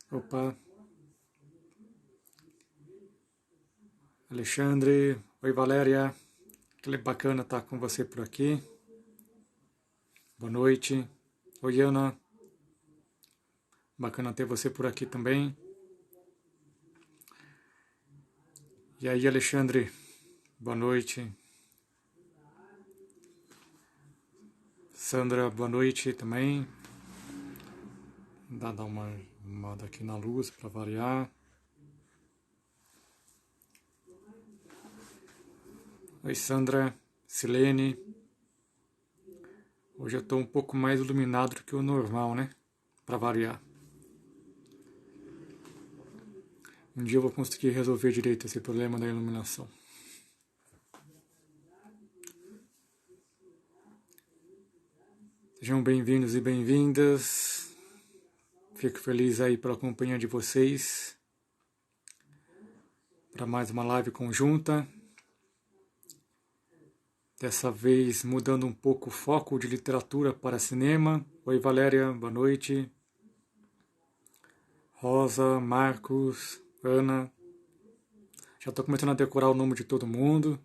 Opa, Alexandre, oi Valéria, que bacana estar com você por aqui. Boa noite. Oi Ana, bacana ter você por aqui também. E aí Alexandre, boa noite. Sandra, boa noite também. Dar uma daqui na luz para variar. Oi Sandra, Silene. Hoje eu estou um pouco mais iluminado do que o normal, né? Para variar. Um dia eu vou conseguir resolver direito esse problema da iluminação. Sejam bem-vindos e bem-vindas. Fico feliz aí pela companhia de vocês. Para mais uma live conjunta. Dessa vez mudando um pouco o foco de literatura para cinema. Oi Valéria, boa noite. Rosa, Marcos, Ana. Já estou começando a decorar o nome de todo mundo.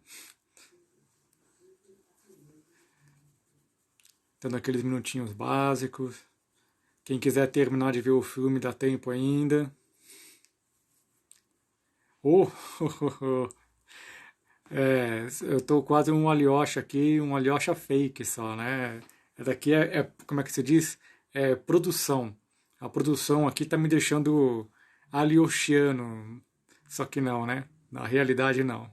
Dando aqueles minutinhos básicos. Quem quiser terminar de ver o filme, dá tempo ainda. Oh, eu tô quase um Alyosha aqui, um Alyosha fake só, né? Daqui como é que se diz? É produção. A produção aqui tá me deixando alyoshiano. Só que não, né? Na realidade não.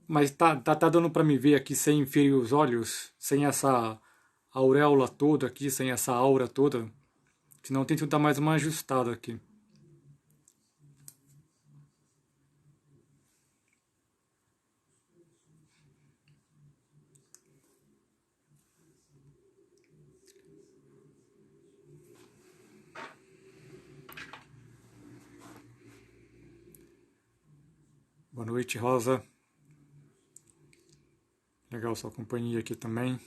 Mas tá dando para me ver aqui sem ferir os olhos, sem essa auréola toda aqui, sem essa aura toda. Senão tem que dar mais uma ajustada aqui. Boa noite, Rosa. Legal sua companhia aqui também.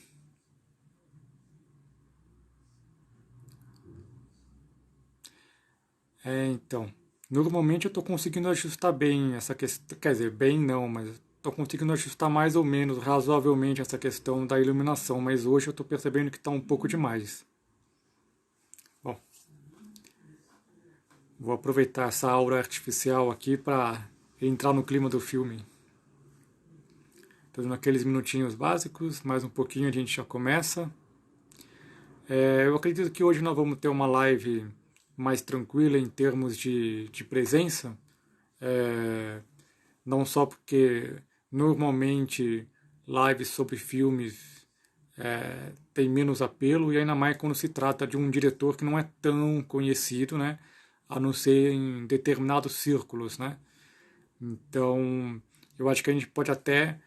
Então, normalmente eu estou conseguindo ajustar bem essa questão, quer dizer, bem não, mas estou conseguindo ajustar mais ou menos, razoavelmente essa questão da iluminação, mas hoje eu estou percebendo que está um pouco demais. Bom, vou aproveitar essa aura artificial aqui para entrar no clima do filme. Estou dando aqueles minutinhos básicos, mais um pouquinho a gente já começa. Eu acredito que hoje nós vamos ter uma live mais tranquila em termos de presença. É, não só porque normalmente lives sobre filmes tem menos apelo, e ainda mais quando se trata de um diretor que não é tão conhecido, né? A não ser em determinados círculos, né? Então, eu acho que a gente pode até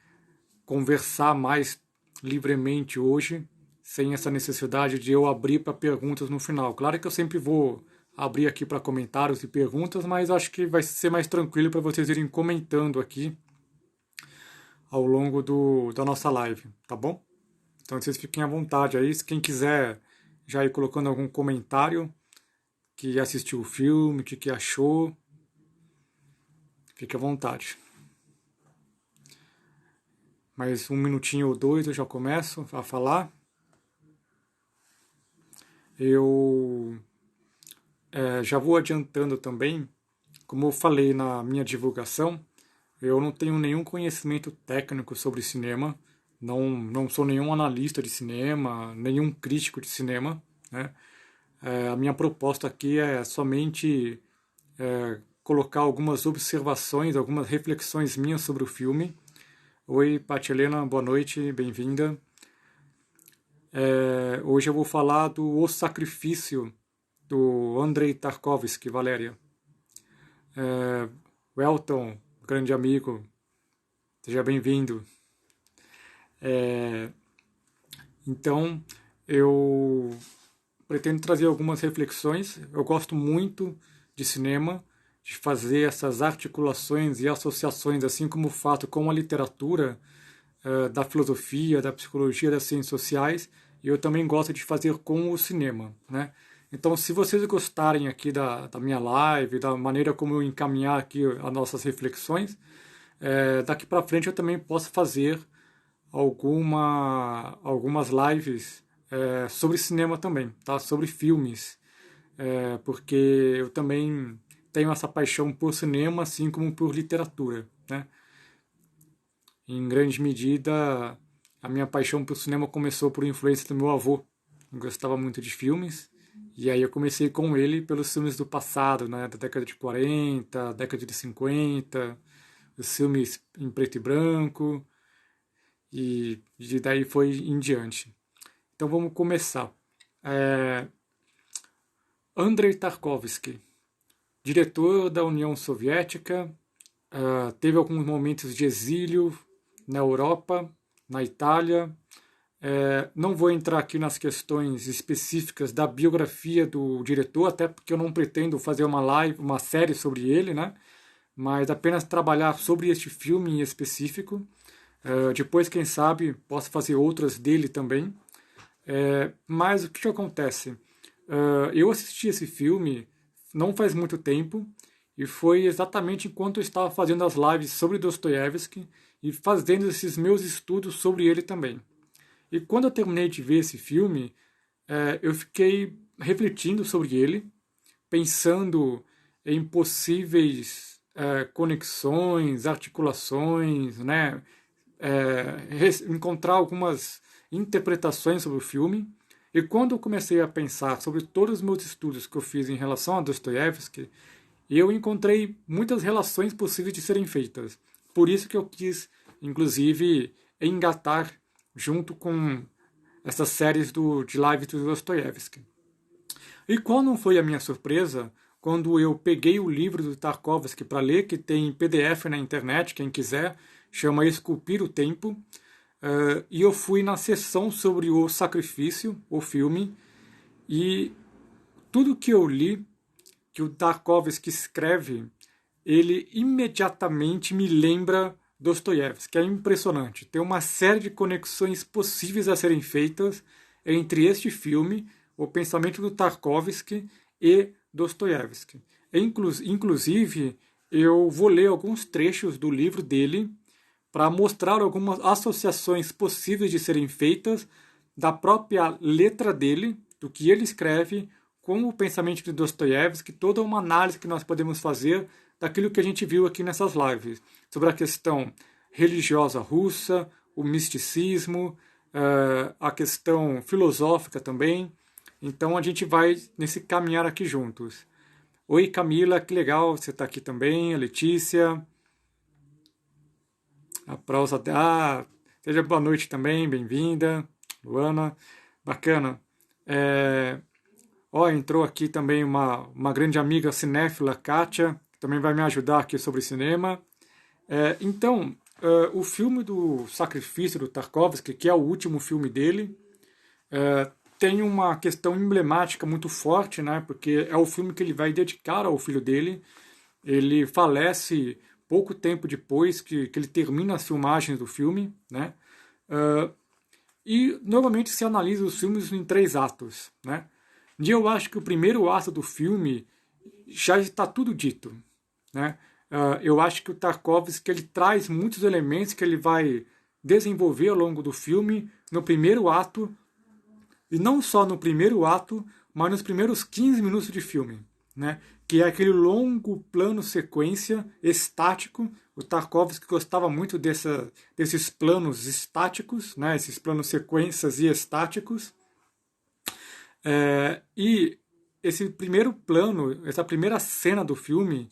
conversar mais livremente hoje, sem essa necessidade de eu abrir para perguntas no final. Claro que eu sempre vou abrir aqui para comentários e perguntas, mas acho que vai ser mais tranquilo para vocês irem comentando aqui ao longo da nossa live, tá bom? Então vocês fiquem à vontade aí, se quem quiser já ir colocando algum comentário que assistiu o filme, o que achou, fique à vontade. Mais um minutinho ou dois eu já começo a falar. Eu já vou adiantando também, como eu falei na minha divulgação, eu não tenho nenhum conhecimento técnico sobre cinema, não sou nenhum analista de cinema, nenhum crítico de cinema, né? A minha proposta aqui é somente colocar algumas observações, algumas reflexões minhas sobre o filme. Oi, Paty Helena, boa noite, bem-vinda. Hoje eu vou falar do O Sacrifício, do Andrei Tarkovsky, Valéria. Welton, grande amigo, seja bem-vindo. É, então, eu pretendo trazer algumas reflexões. Eu gosto muito de cinema, de fazer essas articulações e associações, assim como faço com a literatura, da filosofia, da psicologia, das ciências sociais, e eu também gosto de fazer com o cinema, né? Então, se vocês gostarem aqui da minha live, da maneira como eu encaminhar aqui as nossas reflexões, daqui para frente eu também posso fazer algumas lives sobre cinema também, tá? Sobre filmes, porque eu também tenho essa paixão por cinema, assim como por literatura, né? Em grande medida, a minha paixão por cinema começou por influência do meu avô. Eu gostava muito de filmes, e aí eu comecei com ele pelos filmes do passado, né? Da década de 40, década de 50, os filmes em preto e branco, e de daí foi em diante. Então vamos começar. É, Andrei Tarkovsky, diretor da União Soviética, teve alguns momentos de exílio na Europa, na Itália. Não vou entrar aqui nas questões específicas da biografia do diretor, até porque eu não pretendo fazer uma live, uma série sobre ele, né? Mas apenas trabalhar sobre este filme em específico. Depois, quem sabe, posso fazer outras dele também. Mas o que acontece? Eu assisti esse filme não faz muito tempo e foi exatamente enquanto eu estava fazendo as lives sobre Dostoiévski e fazendo esses meus estudos sobre ele também. E quando eu terminei de ver esse filme, eu fiquei refletindo sobre ele, pensando em possíveis conexões, articulações, né? Encontrar algumas interpretações sobre o filme. E quando eu comecei a pensar sobre todos os meus estudos que eu fiz em relação a Dostoiévski, eu encontrei muitas relações possíveis de serem feitas. Por isso que eu quis, inclusive, engatar junto com essas séries de live do Dostoiévski. E qual não foi a minha surpresa quando eu peguei o livro do Tarkovsky para ler, que tem PDF na internet, quem quiser, chama Esculpir o Tempo, e eu fui na sessão sobre o sacrifício, o filme, e tudo que eu li, que o Tarkovsky escreve, ele imediatamente me lembra Dostoiévski, que é impressionante. Tem uma série de conexões possíveis a serem feitas entre este filme, o pensamento do Tarkovsky e Dostoiévski. Inclusive, eu vou ler alguns trechos do livro dele para mostrar algumas associações possíveis de serem feitas da própria letra dele, do que ele escreve, com o pensamento de Dostoiévski, toda uma análise que nós podemos fazer daquilo que a gente viu aqui nessas lives, sobre a questão religiosa russa, o misticismo, a questão filosófica também. Então a gente vai nesse caminhar aqui juntos. Oi Camila, que legal você está aqui também, a Letícia, a prosa. Seja boa noite também, bem-vinda, Luana, bacana. Entrou aqui também uma grande amiga cinéfila, Kátia, que também vai me ajudar aqui sobre cinema. Então, o filme do Sacrifício do Tarkovsky, que é o último filme dele, tem uma questão emblemática muito forte, né? Porque é o filme que ele vai dedicar ao filho dele. Ele falece pouco tempo depois que ele termina as filmagens do filme, né? E normalmente se analisa os filmes em 3 atos, né? E eu acho que o primeiro ato do filme já está tudo dito, né? Eu acho que o Tarkovsky ele traz muitos elementos que ele vai desenvolver ao longo do filme no primeiro ato, e não só no primeiro ato, mas nos primeiros 15 minutos de filme, né? Que é aquele longo plano sequência estático. O Tarkovsky gostava muito desses planos estáticos, né? Esses planos sequências e estáticos. E esse primeiro plano, essa primeira cena do filme,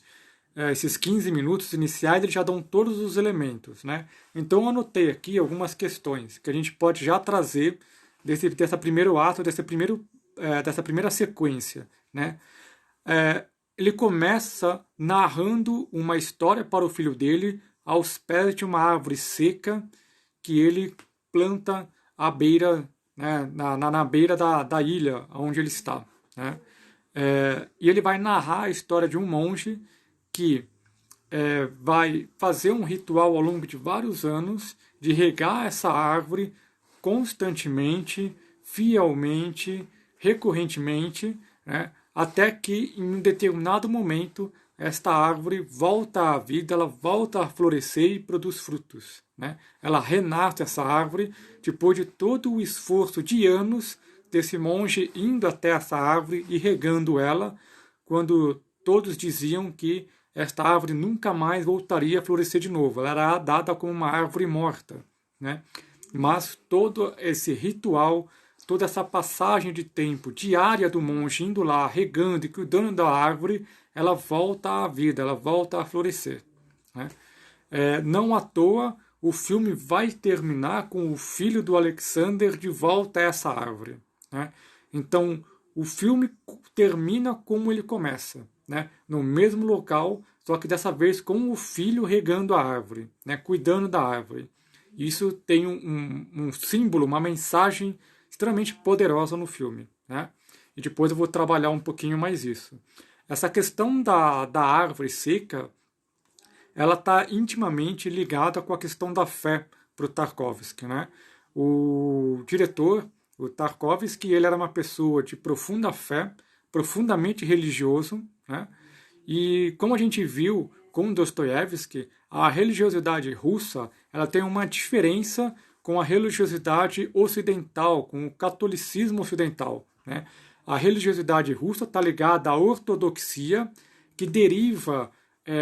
esses 15 minutos iniciais, eles já dão todos os elementos, né? Então eu anotei aqui algumas questões que a gente pode já trazer dessa primeiro ato, dessa primeira sequência, né? Ele começa narrando uma história para o filho dele aos pés de uma árvore seca que ele planta à beira, né, na beira da ilha onde ele está, né? E ele vai narrar a história de um monge que vai fazer um ritual ao longo de vários anos de regar essa árvore constantemente, fielmente, recorrentemente, né, até que em um determinado momento esta árvore volta à vida, ela volta a florescer e produz frutos, né? Ela renasce essa árvore depois de todo o esforço de anos desse monge indo até essa árvore e regando ela, quando todos diziam que esta árvore nunca mais voltaria a florescer de novo. Ela era dada como uma árvore morta, né? Mas todo esse ritual, toda essa passagem de tempo diária do monge indo lá, regando e cuidando da árvore, ela volta à vida, ela volta a florescer, né? Não à toa, o filme vai terminar com o filho do Alexander de volta a essa árvore, né? Então, o filme termina como ele começa, né? No mesmo local, só que dessa vez com o filho regando a árvore, né? Cuidando da árvore. Isso tem um símbolo, uma mensagem extremamente poderosa no filme, né? E depois eu vou trabalhar um pouquinho mais isso. Essa questão da árvore seca, ela está intimamente ligada com a questão da fé para o Tarkovsky, né? O diretor, o Tarkovsky, ele era uma pessoa de profunda fé, profundamente religioso, né? E como a gente viu com Dostoiévski, a religiosidade russa, ela tem uma diferença com a religiosidade ocidental, com o catolicismo ocidental, né? A religiosidade russa está ligada à ortodoxia, que deriva,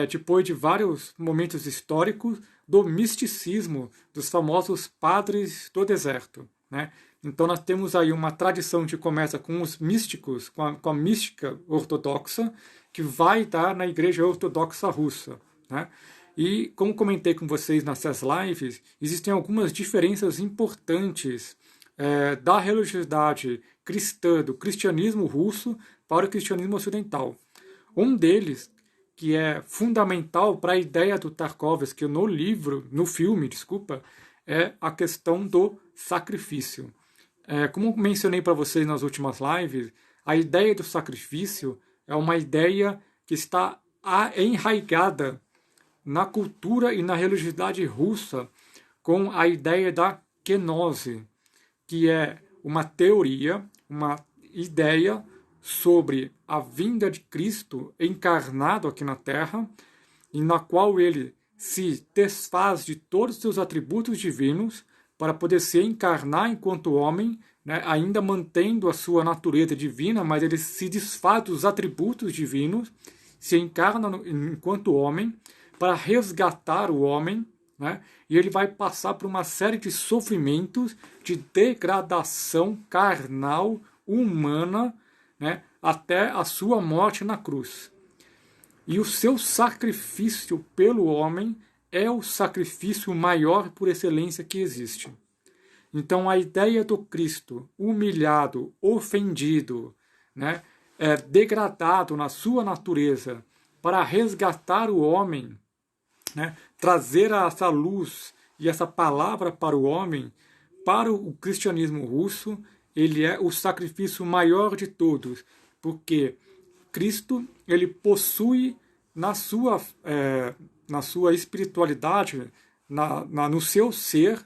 depois de vários momentos históricos, do misticismo dos famosos padres do deserto, né? Então nós temos aí uma tradição que começa com os místicos, com a mística ortodoxa, que vai dar na Igreja Ortodoxa Russa, né? E como comentei com vocês nessas lives, existem algumas diferenças importantes da religiosidade cristã, do cristianismo russo para o cristianismo ocidental. Um deles, que é fundamental para a ideia do Tarkovsky no filme, desculpa, é a questão do sacrifício. Como mencionei para vocês nas últimas lives, a ideia do sacrifício é uma ideia que está enraizada na cultura e na religiosidade russa com a ideia da kenose, que é uma teoria, uma ideia sobre a vinda de Cristo encarnado aqui na Terra, e na qual ele se desfaz de todos os seus atributos divinos para poder se encarnar enquanto homem, né, ainda mantendo a sua natureza divina, mas ele se desfaz dos atributos divinos, se encarna enquanto homem para resgatar o homem, né, e ele vai passar por uma série de sofrimentos, de degradação carnal, humana, né, até a sua morte na cruz. E o seu sacrifício pelo homem é o sacrifício maior por excelência que existe. Então a ideia do Cristo humilhado, ofendido, né, degradado na sua natureza para resgatar o homem, né, trazer essa luz e essa palavra para o homem, para o cristianismo russo, ele é o sacrifício maior de todos, porque Cristo ele possui na sua espiritualidade, no seu ser,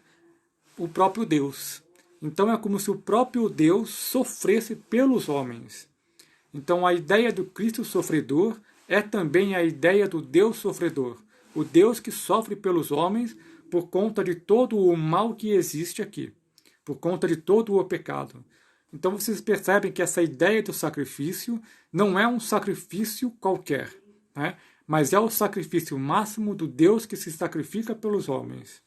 o próprio Deus. Então é como se o próprio Deus sofresse pelos homens. Então a ideia do Cristo sofredor é também a ideia do Deus sofredor. O Deus que sofre pelos homens por conta de todo o mal que existe aqui, por conta de todo o pecado. Então vocês percebem que essa ideia do sacrifício não é um sacrifício qualquer, né? Mas é o sacrifício máximo do Deus que se sacrifica pelos homens.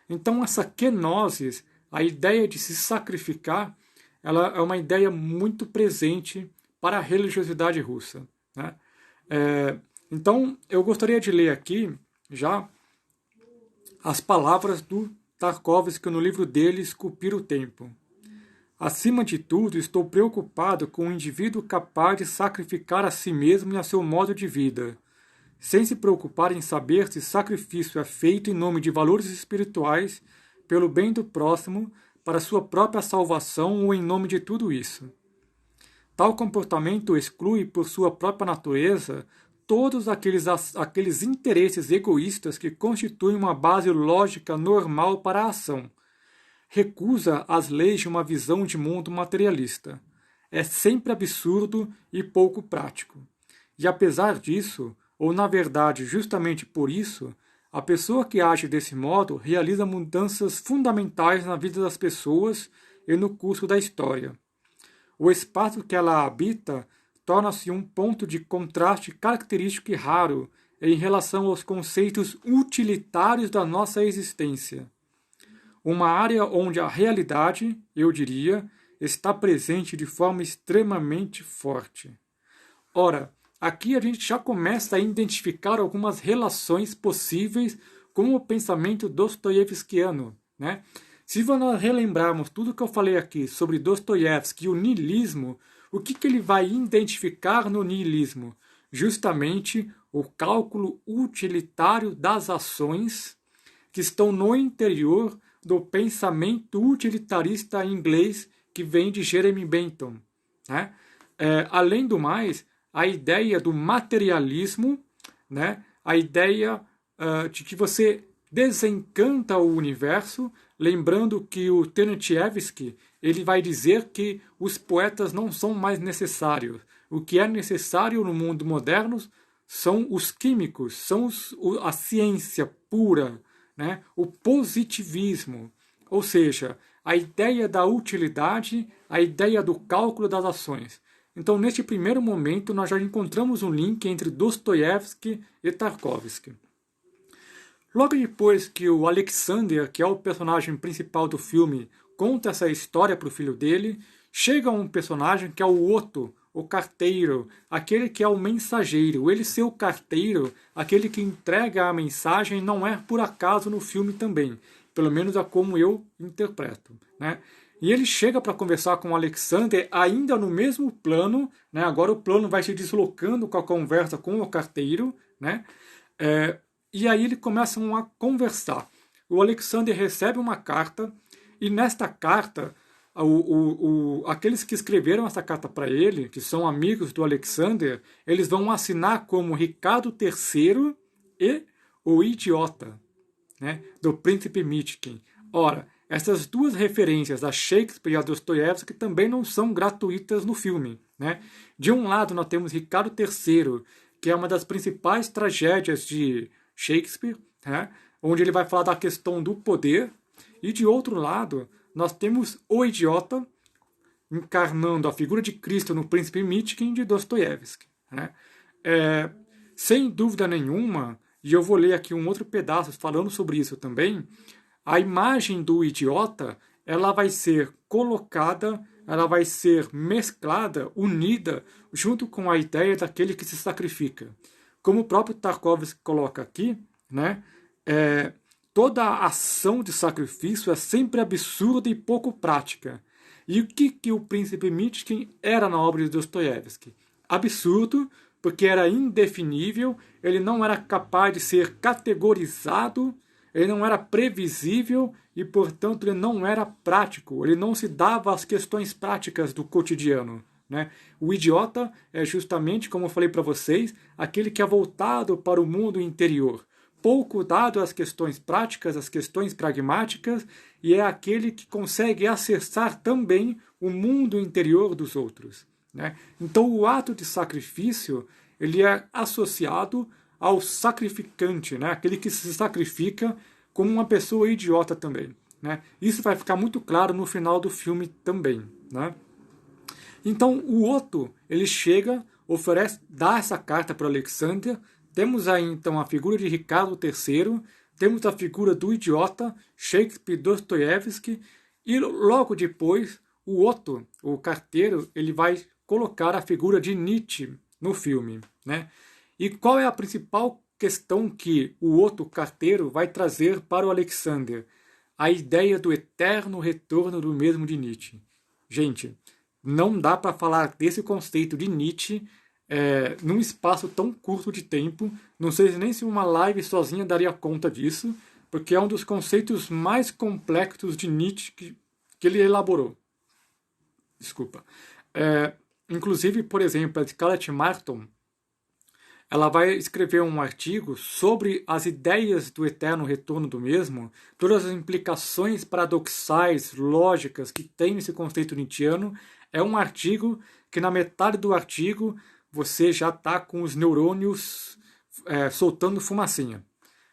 Então essa kenosis, a ideia de se sacrificar, ela é uma ideia muito presente para a religiosidade russa, né? Então eu gostaria de ler aqui já as palavras do Tarkovsky no livro dele, Esculpir o Tempo. Acima de tudo, estou preocupado com o indivíduo capaz de sacrificar a si mesmo e a seu modo de vida, sem se preocupar em saber se sacrifício é feito em nome de valores espirituais, pelo bem do próximo, para sua própria salvação ou em nome de tudo isso. Tal comportamento exclui, por sua própria natureza, todos aqueles interesses egoístas que constituem uma base lógica normal para a ação. Recusa as leis de uma visão de mundo materialista. É sempre absurdo e pouco prático. E apesar disso, ou na verdade justamente por isso, a pessoa que age desse modo realiza mudanças fundamentais na vida das pessoas e no curso da história. O espaço que ela habita torna-se um ponto de contraste característico e raro em relação aos conceitos utilitários da nossa existência. Uma área onde a realidade, eu diria, está presente de forma extremamente forte. Ora, aqui a gente já começa a identificar algumas relações possíveis com o pensamento dostoiévskiano, né? Se nós relembrarmos tudo que eu falei aqui sobre Dostoiévski e o niilismo, o que ele vai identificar no niilismo? Justamente o cálculo utilitário das ações que estão no interior do pensamento utilitarista inglês que vem de Jeremy Bentham, né? Além do mais, a ideia do materialismo, né? A ideia de que você desencanta o universo, lembrando que o Terentievsky ele vai dizer que os poetas não são mais necessários. O que é necessário no mundo moderno são os químicos, são a ciência pura, né? O positivismo, ou seja, a ideia da utilidade, a ideia do cálculo das ações. Então, neste primeiro momento, nós já encontramos um link entre Dostoiévski e Tarkovsky. Logo depois que o Alexander, que é o personagem principal do filme, conta essa história para o filho dele, chega um personagem que é o Otto, o carteiro, aquele que é o mensageiro. Ele ser o carteiro, aquele que entrega a mensagem, não é por acaso no filme também. Pelo menos é como eu interpreto, né? E ele chega para conversar com o Alexander ainda no mesmo plano, né? Agora o plano vai se deslocando com a conversa com o carteiro, né? E aí eles começam a conversar. O Alexander recebe uma carta e nesta carta, aqueles que escreveram essa carta para ele, que são amigos do Alexander, eles vão assinar como Ricardo III e o Idiota, né, do Príncipe Mishkin. Ora, essas duas referências a Shakespeare e a Dostoiévski também não são gratuitas no filme, né? De um lado nós temos Ricardo III, que é uma das principais tragédias de Shakespeare, né, onde ele vai falar da questão do poder, e de outro lado nós temos o Idiota encarnando a figura de Cristo no Príncipe Mishkin de Dostoiévski, né? Sem dúvida nenhuma, e eu vou ler aqui um outro pedaço falando sobre isso também, a imagem do idiota ela vai ser colocada, ela vai ser mesclada, unida, junto com a ideia daquele que se sacrifica. Como o próprio Tarkovsky coloca aqui, né, toda a ação de sacrifício é sempre absurda e pouco prática. E o que o Príncipe Mishkin era na obra de Dostoiévski? Absurdo, porque era indefinível, ele não era capaz de ser categorizado, ele não era previsível e, portanto, ele não era prático, ele não se dava às questões práticas do cotidiano, né? O idiota é justamente, como eu falei para vocês, aquele que é voltado para o mundo interior, pouco dado às questões práticas, às questões pragmáticas, e é aquele que consegue acessar também o mundo interior dos outros, né? Então o ato de sacrifício ele é associado ao sacrificante, né? Aquele que se sacrifica como uma pessoa idiota também, né? Isso vai ficar muito claro no final do filme também, né? Então o Otto ele chega, oferece, dá essa carta para Alexander. Temos aí então a figura de Ricardo III, temos a figura do idiota Shakespeare, Dostoiévski, e logo depois o Otto, o carteiro, ele vai colocar a figura de Nietzsche no filme, né? E qual é a principal questão que o Otto carteiro vai trazer para o Alexander? A ideia do eterno retorno do mesmo de Nietzsche. Gente, não dá para falar desse conceito de Nietzsche num espaço tão curto de tempo. Não sei nem se uma live sozinha daria conta disso, porque é um dos conceitos mais complexos de Nietzsche que ele elaborou. Desculpa. Inclusive, por exemplo, a Scarlett Martin, ela vai escrever um artigo sobre as ideias do eterno retorno do mesmo, todas as implicações paradoxais, lógicas que tem esse conceito nietzschiano. É um artigo que na metade do artigo você já está com os neurônios soltando fumacinha.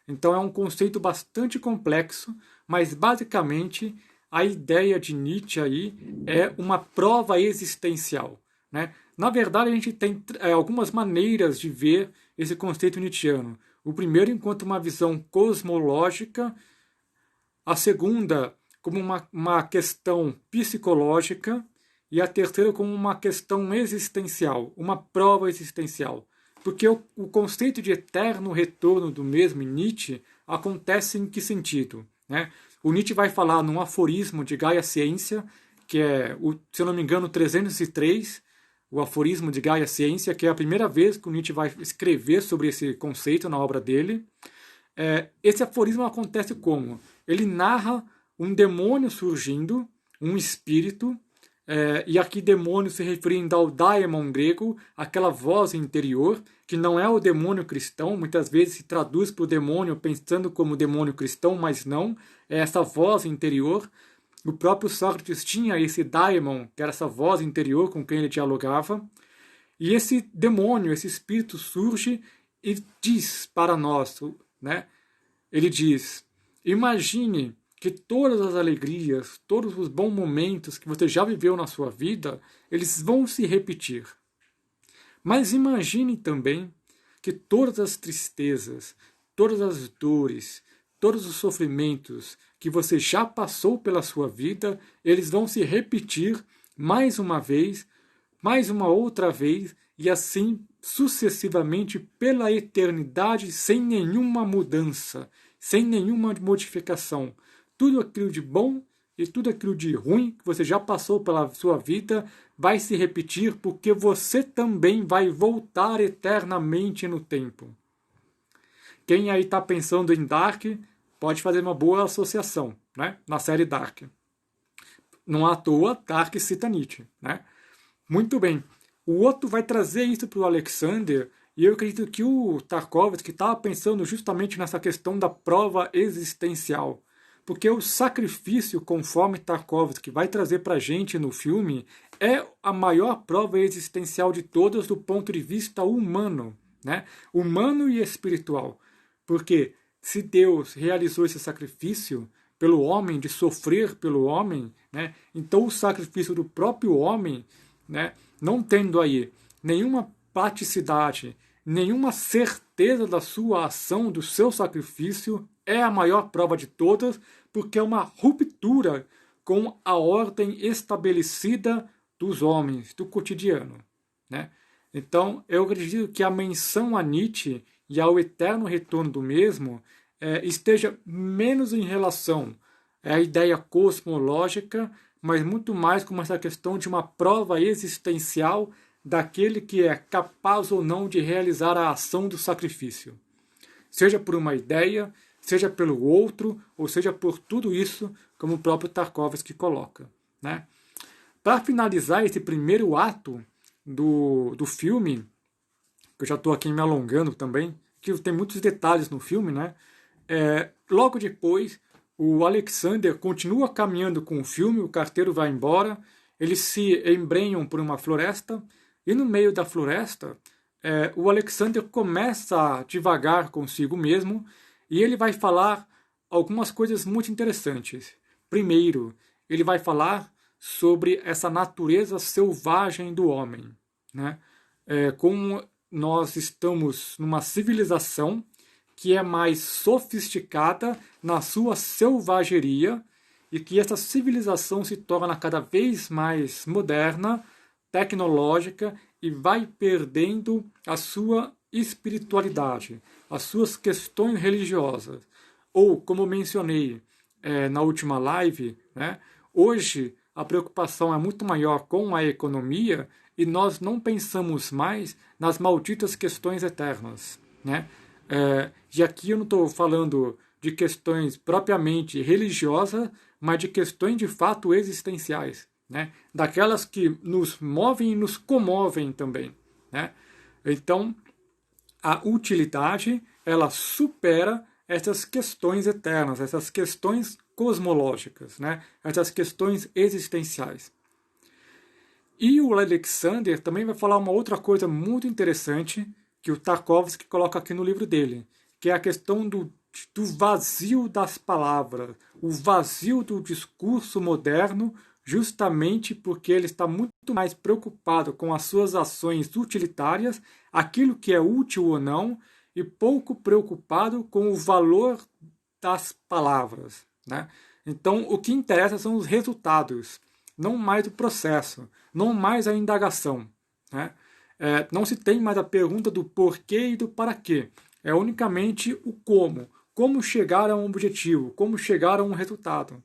Então é um conceito bastante complexo, mas basicamente a ideia de Nietzsche aí é uma prova existencial, né? Na verdade, a gente tem algumas maneiras de ver esse conceito nietzschiano. O primeiro, enquanto uma visão cosmológica, a segunda, como uma questão psicológica, e a terceira, como uma questão existencial, uma prova existencial. Porque o conceito de eterno retorno do mesmo em Nietzsche acontece em que sentido, né? O Nietzsche vai falar num aforismo de Gaia Ciência, que é, se eu não me engano, 303, o aforismo de Gaia Ciência, que é a primeira vez que o Nietzsche vai escrever sobre esse conceito na obra dele. Esse aforismo acontece como? Ele narra um demônio surgindo, um espírito, e aqui demônio se referindo ao daemon grego, aquela voz interior, que não é o demônio cristão, muitas vezes se traduz para o demônio pensando como demônio cristão, mas não, é essa voz interior. O próprio Sócrates tinha esse daemon, que era essa voz interior com quem ele dialogava. E esse demônio, esse espírito surge e diz para nós, né? Ele diz, imagine que todas as alegrias, todos os bons momentos que você já viveu na sua vida, eles vão se repetir. Mas imagine também que todas as tristezas, todas as dores, todos os sofrimentos que você já passou pela sua vida, eles vão se repetir mais uma vez, mais uma outra vez, e assim sucessivamente pela eternidade, sem nenhuma mudança, sem nenhuma modificação. Tudo aquilo de bom e tudo aquilo de ruim que você já passou pela sua vida vai se repetir, porque você também vai voltar eternamente no tempo. Quem aí está pensando em Dark pode fazer uma boa associação, né? Na série Dark. Não à toa, Dark cita Nietzsche, né? Muito bem. O outro vai trazer isso para o Alexander, e eu acredito que o Tarkovsky estava pensando justamente nessa questão da prova existencial. Porque o sacrifício, conforme Tarkovsky vai trazer para a gente no filme, é a maior prova existencial de todas do ponto de vista humano, né? Humano e espiritual. Porque se Deus realizou esse sacrifício pelo homem, de sofrer pelo homem, né, então o sacrifício do próprio homem, né, não tendo aí nenhuma praticidade, nenhuma certeza da sua ação, do seu sacrifício, é a maior prova de todas, porque é uma ruptura com a ordem estabelecida dos homens, do cotidiano, né? Então, eu acredito que a menção a Nietzsche e ao eterno retorno do mesmo esteja menos em relação à ideia cosmológica, mas muito mais como essa questão de uma prova existencial daquele que é capaz ou não de realizar a ação do sacrifício. Seja por uma ideia, seja pelo outro, ou seja por tudo isso, como o próprio Tarkovsky coloca, né? Para finalizar esse primeiro ato do filme, que eu já estou aqui me alongando também, que tem muitos detalhes no filme, né? Logo depois, o Alexander continua caminhando com o filme, o carteiro vai embora, eles se embrenham por uma floresta, e no meio da floresta, o Alexander começa a divagar consigo mesmo, e ele vai falar algumas coisas muito interessantes. Primeiro, ele vai falar sobre essa natureza selvagem do homem, né? Como nós estamos numa civilização que é mais sofisticada na sua selvageria e que essa civilização se torna cada vez mais moderna, tecnológica e vai perdendo a sua espiritualidade, as suas questões religiosas. Ou, como mencionei na última live, né, hoje a preocupação é muito maior com a economia e nós não pensamos mais nas malditas questões eternas, né? E aqui eu não estou falando de questões propriamente religiosas, mas de questões de fato existenciais, né? Daquelas que nos movem e nos comovem também, né? Então, a utilidade, ela supera essas questões eternas, essas questões cosmológicas, né? Essas questões existenciais. E o Alexander também vai falar uma outra coisa muito interessante que o Tarkovsky coloca aqui no livro dele, que é a questão do vazio das palavras, o vazio do discurso moderno, justamente porque ele está muito mais preocupado com as suas ações utilitárias, aquilo que é útil ou não, e pouco preocupado com o valor das palavras, né? Então, o que interessa são os resultados, não mais o processo, não mais a indagação, né? Não se tem mais a pergunta do porquê e do para quê. É unicamente o como chegar a um objetivo, como chegar a um resultado.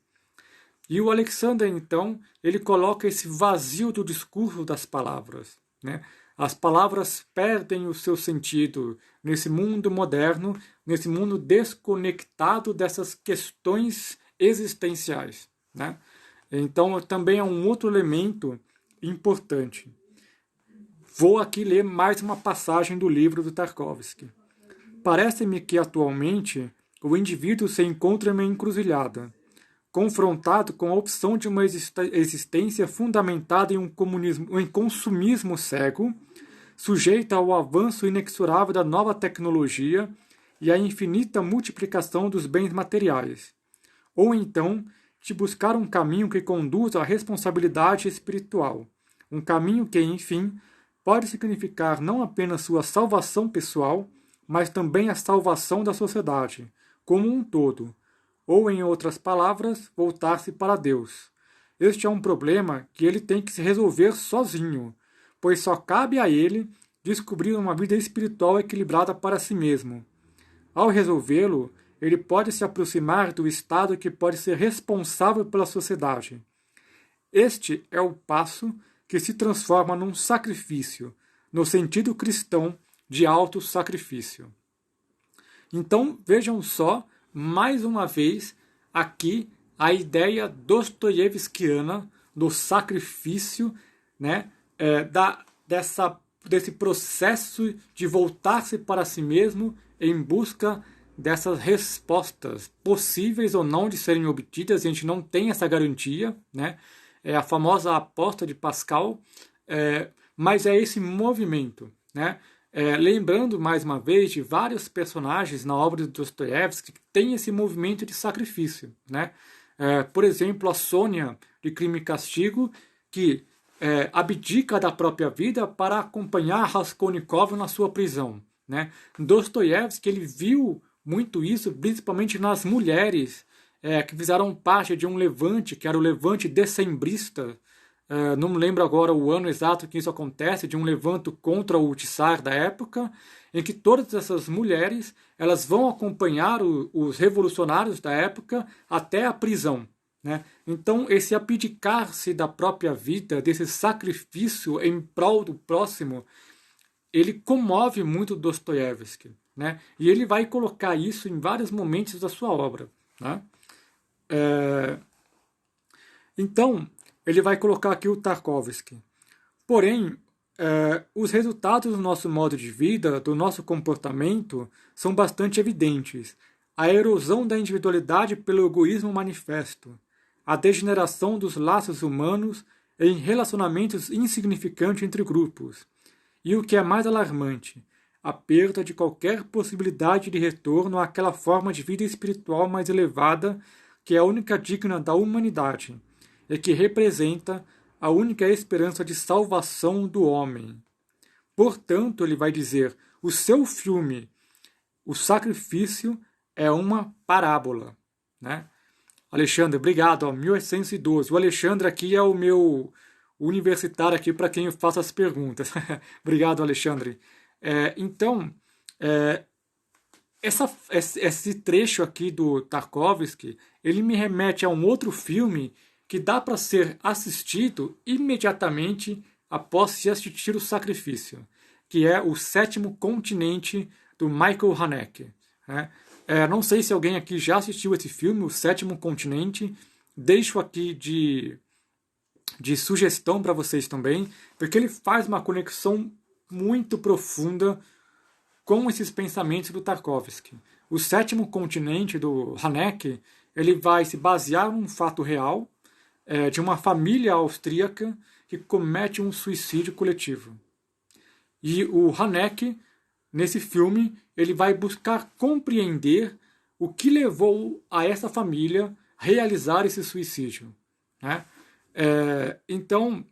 E o Alexander, então, ele coloca esse vazio do discurso das palavras, né? As palavras perdem o seu sentido nesse mundo moderno, nesse mundo desconectado dessas questões existenciais, né? Então, também é um outro elemento importante. Vou aqui ler mais uma passagem do livro do Tarkovsky. Parece-me que, atualmente, o indivíduo se encontra em uma encruzilhada, confrontado com a opção de uma existência fundamentada em consumismo cego, sujeita ao avanço inexorável da nova tecnologia e à infinita multiplicação dos bens materiais, ou então de buscar um caminho que conduza à responsabilidade espiritual, um caminho que, enfim, pode significar não apenas sua salvação pessoal, mas também a salvação da sociedade, como um todo, ou, em outras palavras, voltar-se para Deus. Este é um problema que ele tem que se resolver sozinho, pois só cabe a ele descobrir uma vida espiritual equilibrada para si mesmo. Ao resolvê-lo, ele pode se aproximar do estado que pode ser responsável pela sociedade. Este é o passo que se transforma num sacrifício, no sentido cristão de auto-sacrifício. Então, vejam só, mais uma vez, aqui a ideia dostoiévskiana do sacrifício, né, desse processo de voltar-se para si mesmo em busca dessas respostas possíveis ou não de serem obtidas. A gente não tem essa garantia, né? É a famosa aposta de Pascal, mas é esse movimento, né? Lembrando mais uma vez de vários personagens na obra de Dostoiévski que tem esse movimento de sacrifício, né? Por exemplo, a Sônia de Crime e Castigo, que abdica da própria vida para acompanhar Raskolnikov na sua prisão, né? Dostoiévski, ele viu muito isso, principalmente nas mulheres que fizeram parte de um levante, que era o levante decembrista. Não me lembro agora o ano exato que isso acontece, de um levante contra o Tsar da época, em que todas essas mulheres elas vão acompanhar os revolucionários da época até a prisão, né? Então, esse abdicar-se da própria vida, desse sacrifício em prol do próximo, ele comove muito Dostoiévski, né? E ele vai colocar isso em vários momentos da sua obra, né? Então, ele vai colocar aqui o Tarkovsky. Porém, os resultados do nosso modo de vida, do nosso comportamento, são bastante evidentes. A erosão da individualidade pelo egoísmo manifesto, a degeneração dos laços humanos em relacionamentos insignificantes entre grupos, e o que é mais alarmante, a perda de qualquer possibilidade de retorno àquela forma de vida espiritual mais elevada que é a única digna da humanidade e que representa a única esperança de salvação do homem. Portanto, ele vai dizer, o seu filme, O Sacrifício, é uma parábola, né? Alexandre, obrigado, ó, 1812. O Alexandre aqui é o meu universitário aqui para quem eu faço as perguntas. Obrigado, Alexandre. Então, esse trecho aqui do Tarkovsky, ele me remete a um outro filme que dá para ser assistido imediatamente após se assistir O Sacrifício, que é O Sétimo Continente, do Michael Haneke, né? Não sei se alguém aqui já assistiu esse filme, O Sétimo Continente. Deixo aqui de sugestão para vocês também, porque ele faz uma conexão muito profunda com esses pensamentos do Tarkovsky. O Sétimo Continente, do Haneke, ele vai se basear num fato real de uma família austríaca que comete um suicídio coletivo. E o Haneke, nesse filme, ele vai buscar compreender o que levou a essa família a realizar esse suicídio. Né? Então,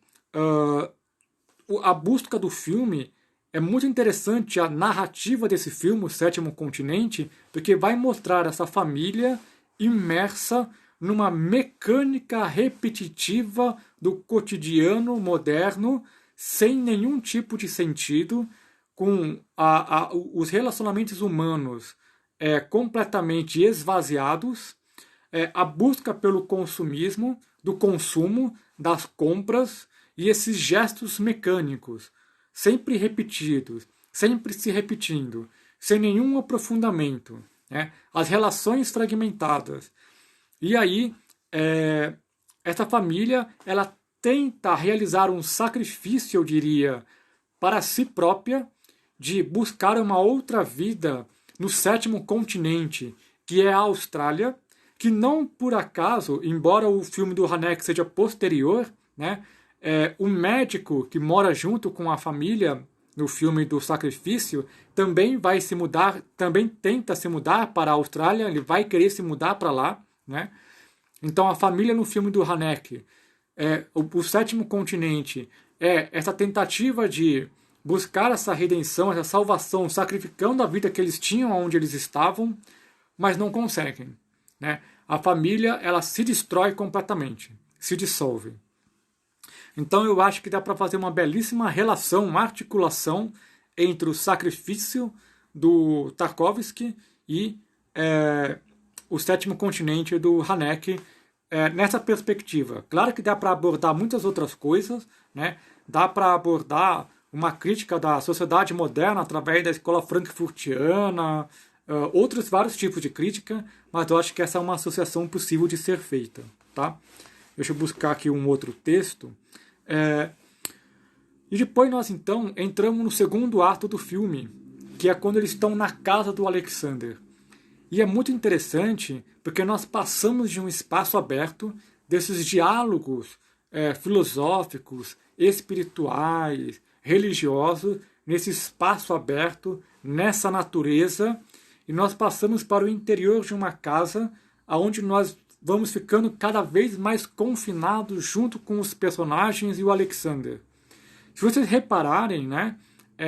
a busca do filme é muito interessante, a narrativa desse filme, O Sétimo Continente, porque vai mostrar essa família imersa numa mecânica repetitiva do cotidiano moderno, sem nenhum tipo de sentido, com os relacionamentos humanos completamente esvaziados, a busca pelo consumismo, do consumo, das compras e esses gestos mecânicos, sempre repetidos, sempre se repetindo, sem nenhum aprofundamento, né? As relações fragmentadas. E aí, essa família, ela tenta realizar um sacrifício, eu diria, para si própria, de buscar uma outra vida no sétimo continente, que é a Austrália, que não por acaso, embora o filme do Haneke seja posterior, né, o médico que mora junto com a família no filme do sacrifício também vai se mudar, também tenta se mudar para a Austrália, ele vai querer se mudar para lá, né? Então a família no filme do Haneke, o sétimo continente, é essa tentativa de buscar essa redenção, essa salvação, sacrificando a vida que eles tinham onde eles estavam, mas não conseguem, né? A família, ela se destrói completamente, se dissolve. Então eu acho que dá para fazer uma belíssima relação, uma articulação entre o sacrifício do Tarkovsky e o sétimo continente do Haneke nessa perspectiva. Claro que dá para abordar muitas outras coisas, né? Dá para abordar uma crítica da sociedade moderna através da escola frankfurtiana, outros vários tipos de crítica, mas eu acho que essa é uma associação possível de ser feita. Tá? Deixa eu buscar aqui um outro texto. E depois nós então entramos no segundo ato do filme, que é quando eles estão na casa do Alexander. E é muito interessante porque nós passamos de um espaço aberto, desses diálogos filosóficos, espirituais, religiosos, nesse espaço aberto, nessa natureza, e nós passamos para o interior de uma casa, onde nós vamos ficando cada vez mais confinados junto com os personagens e o Alexander. Se vocês repararem, né,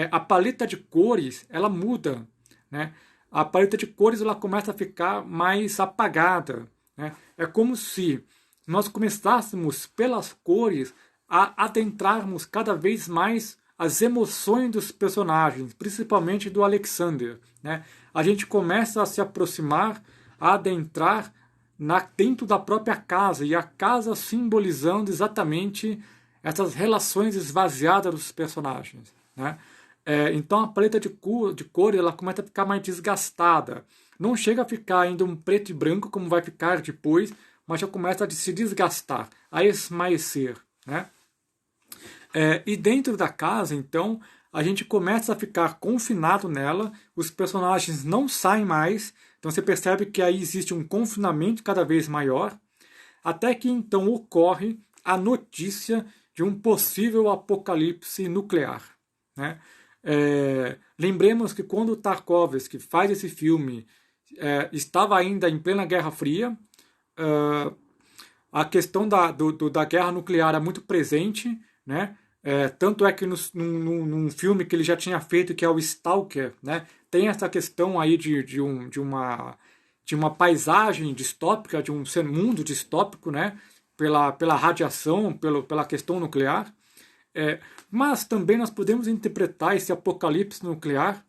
a paleta de cores ela muda, né? A paleta de cores ela começa a ficar mais apagada, né? É como se nós começássemos pelas cores a adentrarmos cada vez mais as emoções dos personagens, principalmente do Alexander, né? A gente começa a se aproximar, a adentrar dentro da própria casa, e a casa simbolizando exatamente essas relações esvaziadas dos personagens, né? Então a paleta de cor ela começa a ficar mais desgastada. Não chega a ficar ainda um preto e branco como vai ficar depois, mas já começa a se desgastar, a esmaecer, né? E dentro da casa, então, a gente começa a ficar confinado nela, os personagens não saem mais, então você percebe que aí existe um confinamento cada vez maior, até que então ocorre a notícia de um possível apocalipse nuclear, né? Lembremos que quando o Tarkovsky faz esse filme, estava ainda em plena Guerra Fria, a questão da guerra nuclear é muito presente, né? Tanto é que num filme que ele já tinha feito, que é o Stalker, né? Tem essa questão aí de uma paisagem distópica, de um mundo distópico, né? Pela radiação, pela questão nuclear. Mas também nós podemos interpretar esse apocalipse nuclear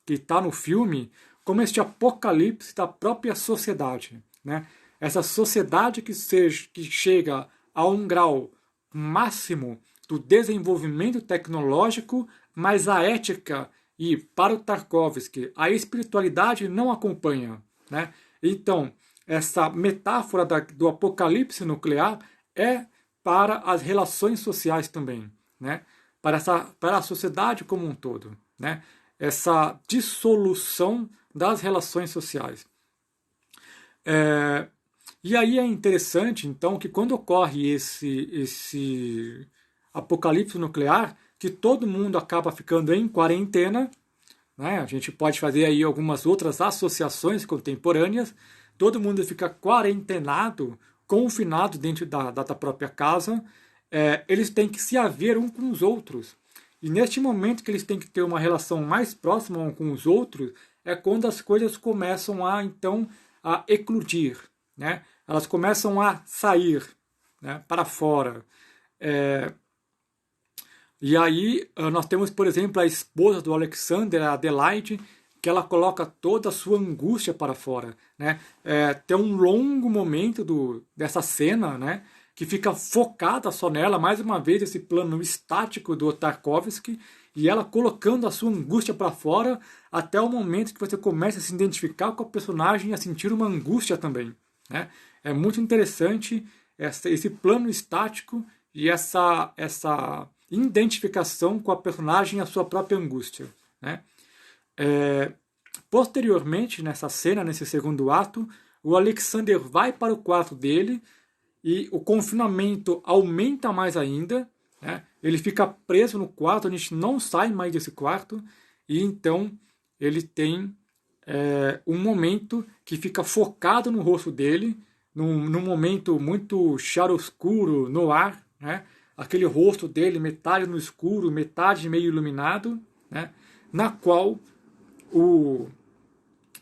que está no filme como este apocalipse da própria sociedade, né? Essa sociedade que chega a um grau máximo do desenvolvimento tecnológico, mas a ética e, para o Tarkovsky, a espiritualidade não acompanha, né? Então, essa metáfora do apocalipse nuclear é para as relações sociais também, né? Para a sociedade como um todo, né? Essa dissolução das relações sociais. É, e aí é interessante, então, que quando ocorre esse apocalipse nuclear, que todo mundo acaba ficando em quarentena, né? A gente pode fazer aí algumas outras associações contemporâneas, todo mundo fica quarentenado, confinado dentro da própria casa, eles têm que se haver um com os outros. E neste momento que eles têm que ter uma relação mais próxima um com os outros, é quando as coisas começam a, então, a eclodir, né? Elas começam a sair, né, para fora. É, e aí nós temos, por exemplo, a esposa do Alexander, a Adelaide, que ela coloca toda a sua angústia para fora, né? Tem um longo momento dessa cena, né, que fica focada só nela, mais uma vez esse plano estático do Tarkovsky, e ela colocando a sua angústia para fora até o momento que você começa a se identificar com a personagem e a sentir uma angústia também, né? É muito interessante esse plano estático e essa identificação com a personagem e a sua própria angústia, né? É, Posteriormente, nessa cena, nesse segundo ato, o Alexander vai para o quarto dele e o confinamento aumenta mais ainda, né? Ele fica preso no quarto, a gente não sai mais desse quarto, e então ele tem um momento que fica focado no rosto dele, num momento muito chiaroscuro, no ar, né? Aquele rosto dele, metade no escuro, metade meio iluminado, né? Na qual o,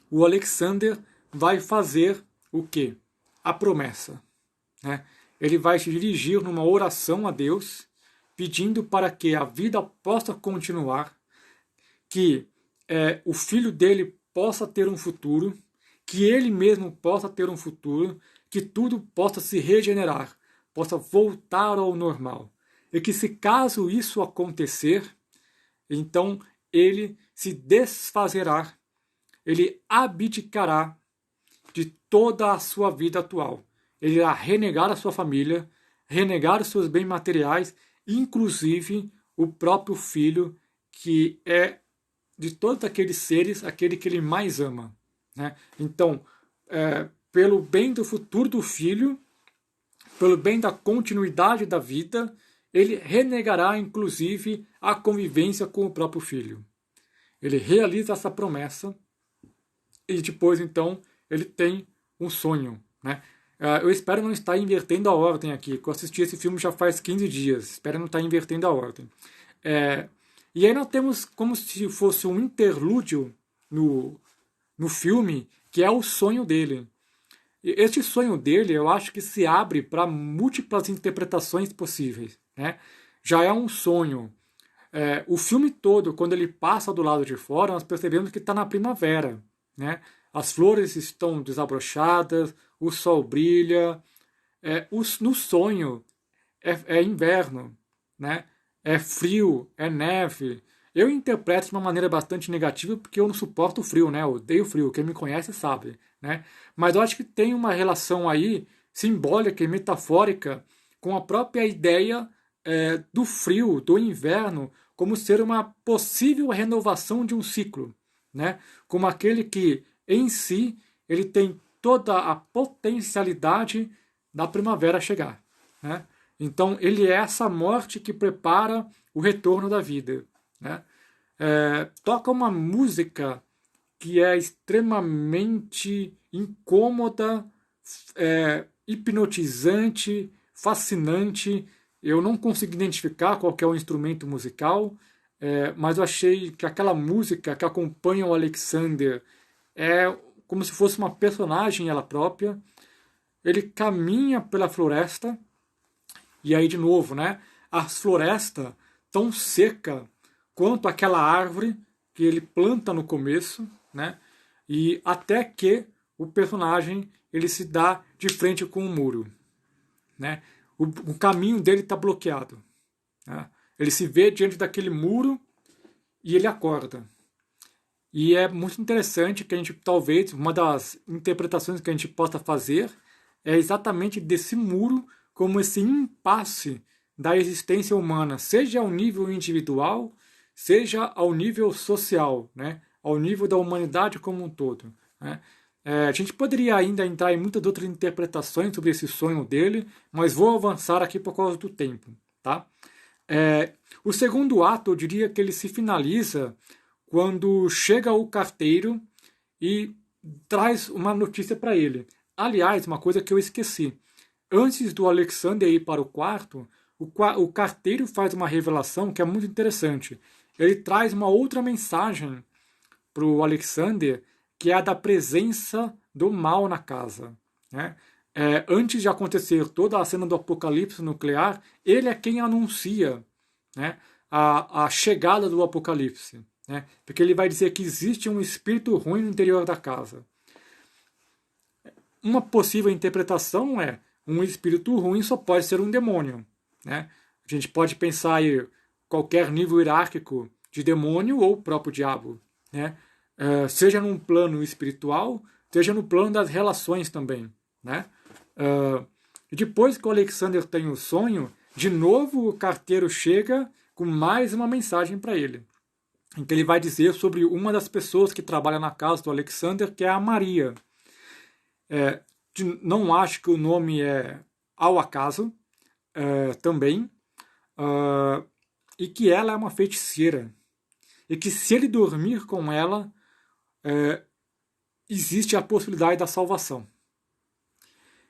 o Alexander vai fazer o quê? A promessa, né? Ele vai se dirigir numa oração a Deus, pedindo para que a vida possa continuar, que o filho dele possa ter um futuro, que ele mesmo possa ter um futuro, que tudo possa se regenerar, possa voltar ao normal. E que se caso isso acontecer, então ele se desfazerá, ele abdicará de toda a sua vida atual. Ele irá renegar a sua família, renegar os seus bens materiais, inclusive o próprio filho, que é de todos aqueles seres, aquele que ele mais ama, né? Então, pelo bem do futuro do filho, pelo bem da continuidade da vida, ele renegará, inclusive, a convivência com o próprio filho. Ele realiza essa promessa e depois, então, ele tem um sonho, né? Eu espero não estar invertendo a ordem aqui, que eu assisti esse filme já faz 15 dias. Espero não estar invertendo a ordem. É, e aí nós temos como se fosse um interlúdio no filme, que é o sonho dele. E este sonho dele, eu acho que se abre para múltiplas interpretações possíveis, né? Já é um sonho. O filme todo, quando ele passa do lado de fora, nós percebemos que está na primavera, né? As flores estão desabrochadas, o sol brilha. No sonho é inverno, né? É frio, é neve. Eu interpreto de uma maneira bastante negativa porque eu não suporto o frio, né? Eu odeio frio. Quem me conhece sabe, né? Mas eu acho que tem uma relação aí simbólica e metafórica com a própria ideia do frio, do inverno, como ser uma possível renovação de um ciclo, né? Como aquele que em si ele tem toda a potencialidade da primavera chegar, né? Então ele é essa morte que prepara o retorno da vida, né? Toca uma música que é extremamente incômoda, hipnotizante, fascinante. Eu não consegui identificar qual que é o instrumento musical, mas eu achei que aquela música que acompanha o Alexander é como se fosse uma personagem ela própria. Ele caminha pela floresta, e aí de novo, né? A floresta tão seca quanto aquela árvore que ele planta no começo, né? E até que o personagem ele se dá de frente com um muro, né? O caminho dele está bloqueado, né? Ele se vê diante daquele muro e ele acorda. E é muito interessante que a gente, talvez, uma das interpretações que a gente possa fazer é exatamente desse muro como esse impasse da existência humana, seja ao nível individual, seja ao nível social, né? Ao nível da humanidade como um todo. Né? A gente poderia ainda entrar em muitas outras interpretações sobre esse sonho dele, mas vou avançar aqui por causa do tempo. Tá? O segundo ato, eu diria que ele se finaliza quando chega o carteiro e traz uma notícia para ele. Aliás, uma coisa que eu esqueci. Antes do Alexander ir para o quarto, o carteiro faz uma revelação que é muito interessante. Ele traz uma outra mensagem para o Alexander, que é a da presença do mal na casa. Né? Antes de acontecer toda a cena do apocalipse nuclear, ele é quem anuncia, né, a chegada do apocalipse. Né? Porque ele vai dizer que existe um espírito ruim no interior da casa. Uma possível interpretação é um espírito ruim só pode ser um demônio. Né? A gente pode pensar em qualquer nível hierárquico de demônio ou o próprio diabo. Né? Seja num plano espiritual, seja no plano das relações também. Né? E depois que o Alexander tem o sonho, de novo o carteiro chega com mais uma mensagem para ele, em que ele vai dizer sobre uma das pessoas que trabalha na casa do Alexander, que é a Maria. Não acho que o nome é ao acaso, também, e que ela é uma feiticeira, e que se ele dormir com ela, existe a possibilidade da salvação.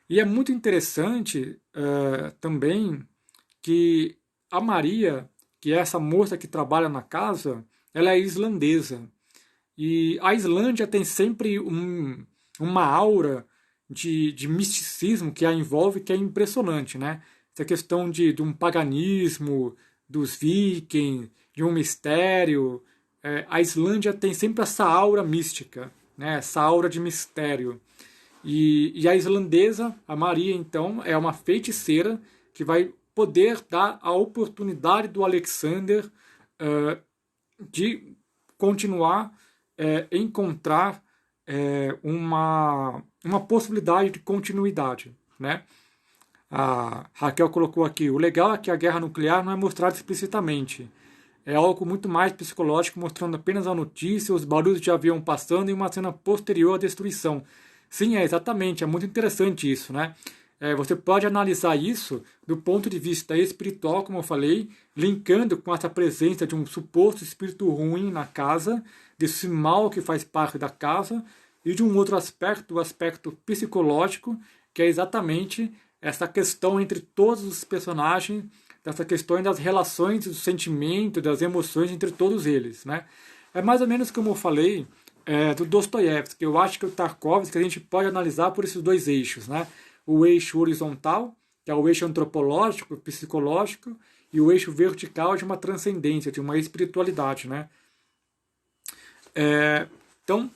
E é muito interessante também que a Maria, que é essa moça que trabalha na casa, ela é islandesa. E a Islândia tem sempre uma aura de misticismo que a envolve, que é impressionante, né? Essa questão de um paganismo, dos vikings, de um mistério. A Islândia tem sempre essa aura mística, né? Essa aura de mistério. E a islandesa, a Maria, então, é uma feiticeira que vai poder dar a oportunidade do Alexander de continuar encontrar uma possibilidade de continuidade. Né? A Raquel colocou aqui, o legal é que a guerra nuclear não é mostrada explicitamente. É algo muito mais psicológico, mostrando apenas a notícia, os barulhos de avião passando e uma cena posterior à destruição. Sim, exatamente, é muito interessante isso, né? Você pode analisar isso do ponto de vista espiritual, como eu falei, linkando com essa presença de um suposto espírito ruim na casa, desse mal que faz parte da casa, e de um outro aspecto, o aspecto psicológico, que é exatamente essa questão entre todos os personagens, dessa questão das relações, do sentimento, das emoções entre todos eles. Né? É mais ou menos como eu falei do Dostoiévski. Eu acho que o Tarkovsky a gente pode analisar por esses dois eixos. Né? O eixo horizontal, que é o eixo antropológico, psicológico, e o eixo vertical de uma transcendência, de uma espiritualidade. Né? Então,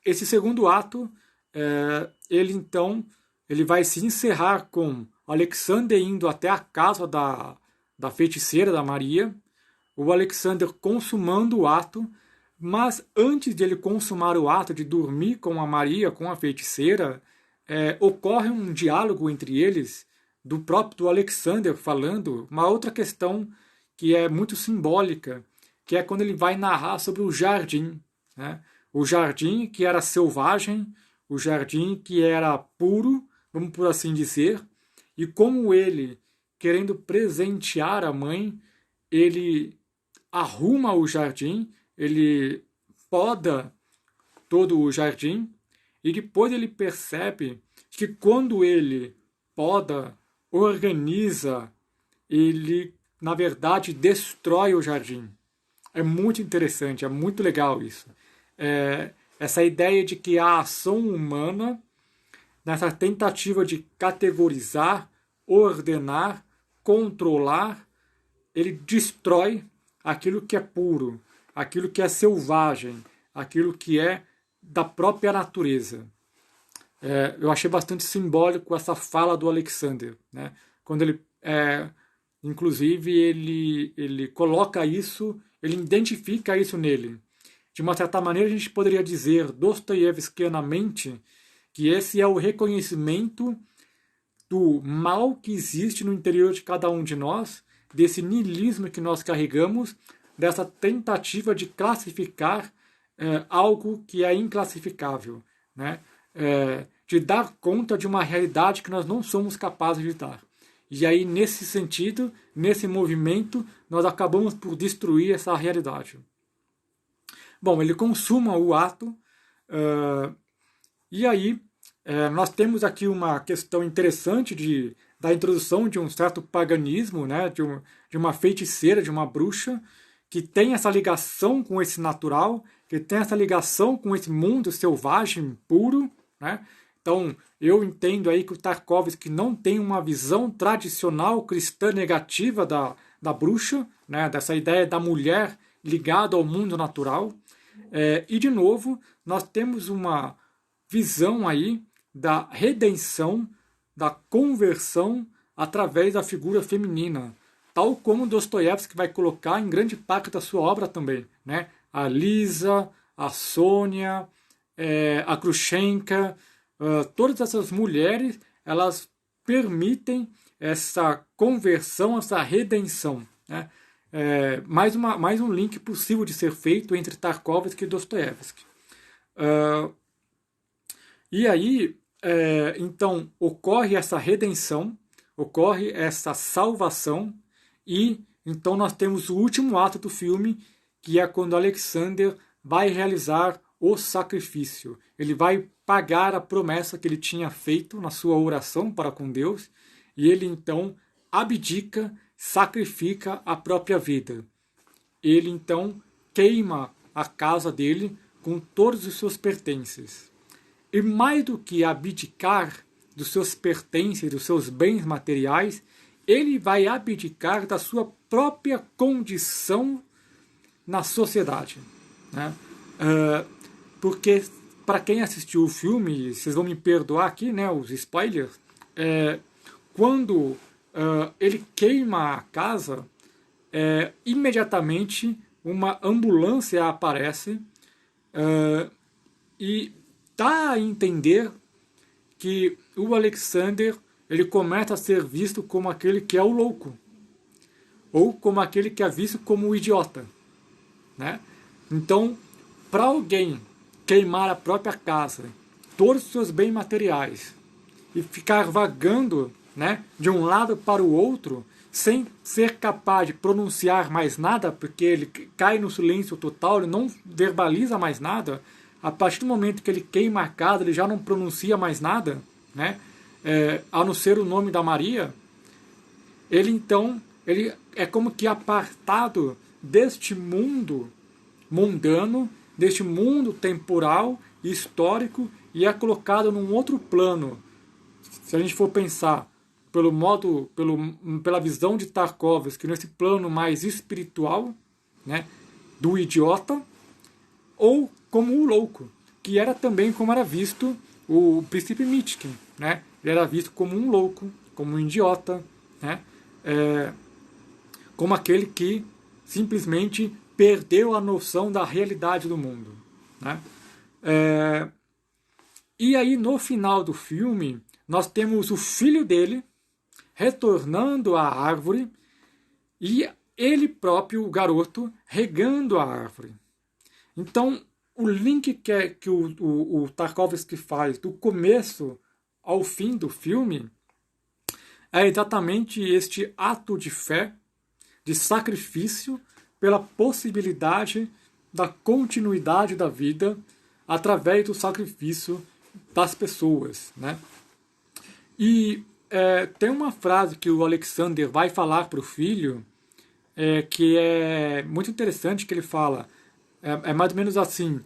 esse segundo ato, ele vai se encerrar com Alexander indo até a casa da feiticeira, da Maria, o Alexander consumando o ato, mas antes de ele consumar o ato de dormir com a Maria, com a feiticeira, ocorre um diálogo entre eles, do próprio Alexander falando uma outra questão que é muito simbólica, que é quando ele vai narrar sobre o jardim. Né? O jardim que era selvagem, o jardim que era puro, vamos por assim dizer, e como ele, querendo presentear a mãe, ele arruma o jardim, ele poda todo o jardim, e depois ele percebe que quando ele poda, organiza, ele, na verdade, destrói o jardim. É muito interessante, é muito legal isso. Essa ideia de que a ação humana, nessa tentativa de categorizar, ordenar, controlar, ele destrói aquilo que é puro, aquilo que é selvagem, aquilo que é da própria natureza. Eu achei bastante simbólico essa fala do Alexander, né? Quando ele, inclusive, ele coloca isso, ele identifica isso nele. de uma certa maneira, a gente poderia dizer, dostoiévskianamente, que esse é o reconhecimento do mal que existe no interior de cada um de nós, desse niilismo que nós carregamos, dessa tentativa de classificar algo que é inclassificável, né? De dar conta de uma realidade que nós não somos capazes de dar. E aí, nesse sentido, nesse movimento, nós acabamos por destruir essa realidade. Bom, ele consuma o ato, e aí nós temos aqui uma questão interessante da introdução de um certo paganismo, né, de uma feiticeira, de uma bruxa, que tem essa ligação com esse natural, que tem essa ligação com esse mundo selvagem, puro, né? Então, eu entendo aí que o Tarkovsky não tem uma visão tradicional cristã negativa da bruxa, né? Dessa ideia da mulher ligada ao mundo natural. E, de novo, nós temos uma visão aí da redenção, da conversão através da figura feminina, tal como Dostoiévski vai colocar em grande parte da sua obra também, né? A Lisa, a Sônia, a Grushenka, todas essas mulheres, elas permitem essa conversão, essa redenção, né? Mais um link possível de ser feito entre Tarkovsky e Dostoiévski. E aí, então, ocorre essa redenção, ocorre essa salvação, e então nós temos o último ato do filme, que é quando Alexander vai realizar o sacrifício. Ele vai pagar a promessa que ele tinha feito na sua oração para com Deus, e ele então abdica, sacrifica a própria vida. Ele então queima a casa dele com todos os seus pertences. E mais do que abdicar dos seus pertences, dos seus bens materiais, ele vai abdicar da sua própria condição na sociedade, né? Porque, para quem assistiu o filme, vocês vão me perdoar aqui, né, os spoilers, quando ele queima a casa, imediatamente uma ambulância aparece e dá a entender que o Alexander ele começa a ser visto como aquele que é o louco, ou como aquele que é visto como o idiota, né? Então, para alguém queimar a própria casa, todos os seus bens materiais, e ficar vagando, né, de um lado para o outro, sem ser capaz de pronunciar mais nada, porque ele cai no silêncio total, ele não verbaliza mais nada. A partir do momento que ele queima a casa, ele já não pronuncia mais nada, né? A não ser o nome da Maria. Ele é como que apartado deste mundo mundano, deste mundo temporal e histórico, e é colocado num outro plano. Se a gente for pensar pela visão de Tarkovsky, nesse plano mais espiritual, né, do idiota, ou como o louco, que era também como era visto o príncipe Mishkin, né? Ele era visto como um louco, como um idiota, né? Como aquele que simplesmente perdeu a noção da realidade do mundo, né? E aí, no final do filme, nós temos o filho dele retornando à árvore e ele próprio, o garoto, regando a árvore. Então, o link que o Tarkovsky faz do começo ao fim do filme é exatamente este ato de fé, de sacrifício, pela possibilidade da continuidade da vida através do sacrifício das pessoas, né? E tem uma frase que o Alexander vai falar para o filho, que é muito interessante, que ele fala, mais ou menos assim,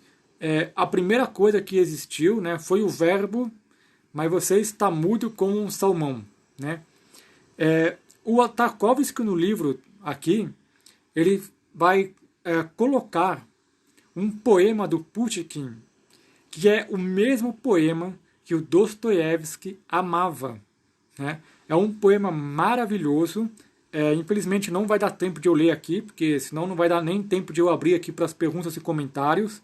a primeira coisa que existiu, né, foi o verbo, mas você está mudo como um salmão, né? O Tarkovsky no livro aqui, ele vai colocar um poema do Pushkin, que é o mesmo poema que o Dostoiévski amava, né? É um poema maravilhoso, Infelizmente não vai dar tempo de eu ler aqui, porque senão não vai dar nem tempo de eu abrir aqui para as perguntas e comentários.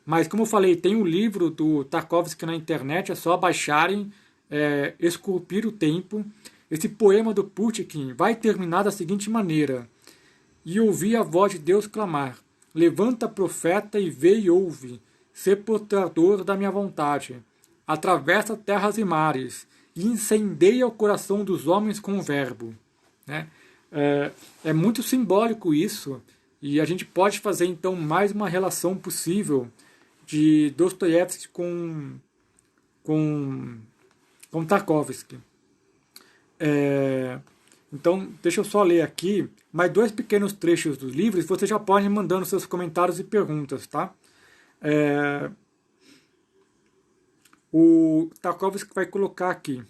Mas como eu falei, tem um livro do Tarkovsky na internet, é só baixarem, Esculpir o Tempo. Esse poema do Pushkin vai terminar da seguinte maneira: E ouvi a voz de Deus clamar, levanta, profeta, e vê e ouve, sepultador da minha vontade. Atravessa terras e mares, e incendeia o coração dos homens com o verbo. Né? É muito simbólico isso, e a gente pode fazer então mais uma relação possível de Dostoiévski com Tarkovsky. Então, deixa eu só ler aqui mais dois pequenos trechos dos livros, você já pode ir mandando seus comentários e perguntas, tá? O Tarkovsky vai colocar aqui: